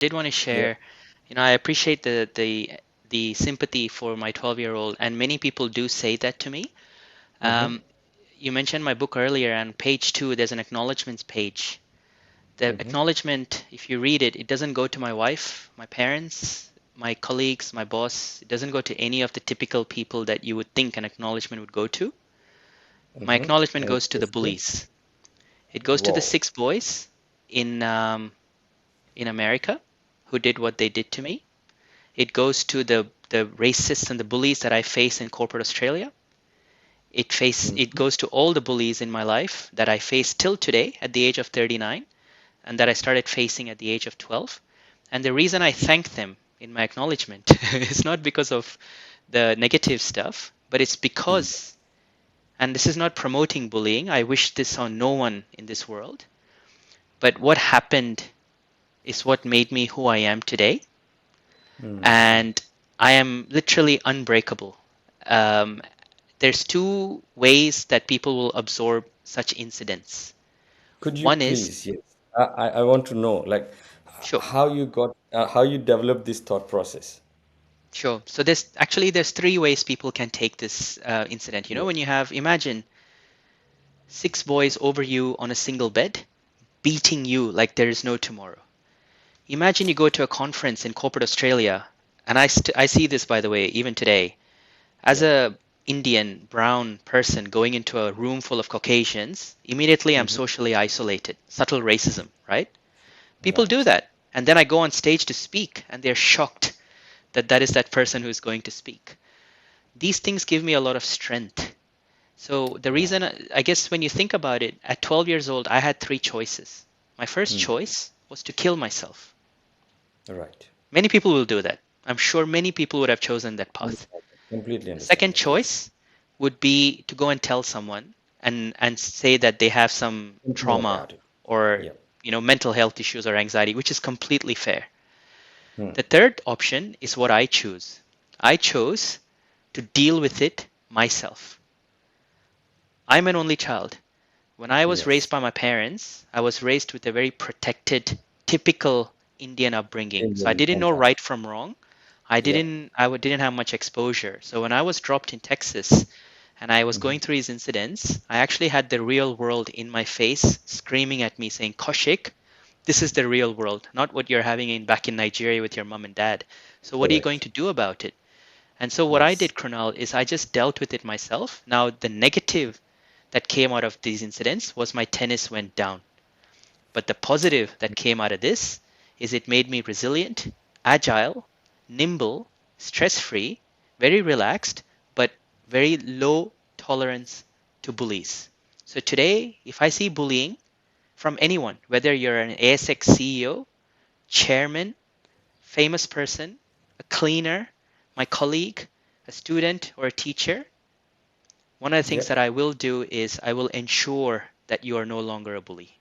did want to Yeah. share, I appreciate the sympathy for my 12-year-old, and many people do say that to me. Mm-hmm. Um, you mentioned my book earlier, and page 2, there's an acknowledgements page. The Mm-hmm. acknowledgement, if you read it, it doesn't go to my wife, my parents, my colleagues, my boss. It doesn't go to any of the typical people that you would think an acknowledgement would go to. My Mm-hmm. acknowledgement And goes to the it's good. bullies. It goes to the Wow. 6 boys in in America who did what they did to me. It goes to the racists and the bullies that I face in corporate Australia. It Mm-hmm. goes to all the bullies in my life that I face till today at the age of 39 and that I started facing at the age of 12. And the reason I thank them in my acknowledgement is not because of the negative stuff, but it's because, and this is not promoting bullying, I wish this on no one in this world, but what happened is what made me who I am today. Mm. And I am literally unbreakable. Um, there's two ways that people will absorb such incidents. Could you One is, please, yes, I want to know, like, sure, how you got, how you developed this thought process. sure. So there's three ways people can take this incident. Yeah. When you have, imagine 6 boys over you on a single bed, beating you like there is no tomorrow. Imagine you go to a conference in corporate Australia, and I see this, by the way, even today. As Yeah. a Indian brown person going into a room full of Caucasians, immediately I'm Mm-hmm. socially isolated. Subtle racism, right? People do Right. that. And then I go on stage to speak, and they're shocked that that is that person who's going to speak. These things give me a lot of strength. So the Right. reason, I guess, when you think about it, at 12 years old, I had three choices. My first Mm. choice was to kill myself. Right. Many people will do that. I'm sure many people would have chosen that path. Understandable. Completely The second understandable. Yes. choice would be to go and tell someone and say that they have some Think more trauma about it. or Yeah. mental health issues or anxiety, which is completely fair. Hmm. The third option is what I choose. I chose to deal with it myself. I'm an only child. When I was raised Yes. by my parents, I was raised with a very protected, typical Indian upbringing. So I Indian didn't know mentality. right from wrong. I Yeah. didn't I didn't have much exposure. So when I was dropped in Texas and I was Mm-hmm. going through these incidents, I actually had the real world in my face screaming at me saying, "Kaushik, this is the real world, not what you're having in back in Nigeria with your mom and dad. So what are you going Correct. to do about it?" And so what I Yes. did, Krunal, is I just dealt with it myself. Now the negative that came out of these incidents was my tennis went down. But the positive that came out of this is it made me resilient, agile, nimble, stress free, very relaxed, but very low tolerance to bullies. So today, if I see bullying from anyone, whether you're an ASX CEO, chairman, famous person, a cleaner, my colleague, a student, or a teacher, one of the things Yeah. that I will do is I will ensure that you are no longer a bully.